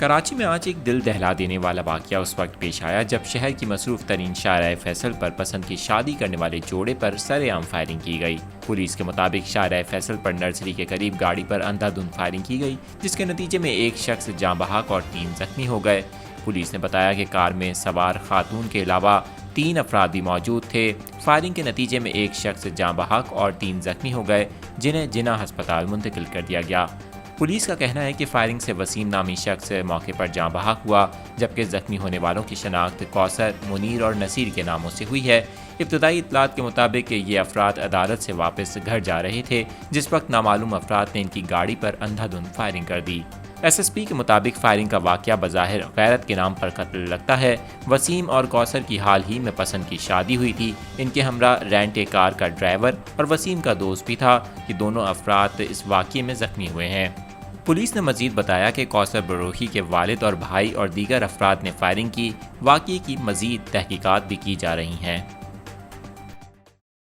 کراچی میں آج ایک دل دہلا دینے والا واقعہ اس وقت پیش آیا جب شہر کی مصروف ترین شارع فیصل پر پسند کی شادی کرنے والے جوڑے پر سر عام فائرنگ کی گئی۔ پولیس کے مطابق شارع فیصل پر نرسری کے قریب گاڑی پر اندھا دھند فائرنگ کی گئی، جس کے نتیجے میں ایک شخص جاں بحق اور 3 زخمی ہو گئے۔ پولیس نے بتایا کہ کار میں سوار خاتون کے علاوہ 3 افراد بھی موجود تھے۔ فائرنگ کے نتیجے میں ایک شخص جاں بحق اور 3 زخمی ہو گئے، جنہیں جناح ہسپتال منتقل کر دیا گیا۔ پولیس کا کہنا ہے کہ فائرنگ سے وسیم نامی شخص موقع پر جاں بحق ہوا، جبکہ زخمی ہونے والوں کی شناخت کوثر، منیر اور نصیر کے ناموں سے ہوئی ہے۔ ابتدائی اطلاعات کے مطابق یہ افراد عدالت سے واپس گھر جا رہے تھے جس وقت نامعلوم افراد نے ان کی گاڑی پر اندھا دھند فائرنگ کر دی۔ ایس ایس پی کے مطابق فائرنگ کا واقعہ بظاہر غیرت کے نام پر قتل لگتا ہے۔ وسیم اور کوثر کی حال ہی میں پسند کی شادی ہوئی تھی۔ ان کے ہمراہ رینٹ اے کار کا ڈرائیور اور وسیم کا دوست بھی تھا۔ یہ دونوں افراد اس واقعے میں زخمی ہوئے ہیں۔ پولیس نے مزید بتایا کہ کوثر بروہی کے والد اور بھائی اور دیگر افراد نے فائرنگ کی۔ واقعے کی مزید تحقیقات بھی کی جا رہی ہیں۔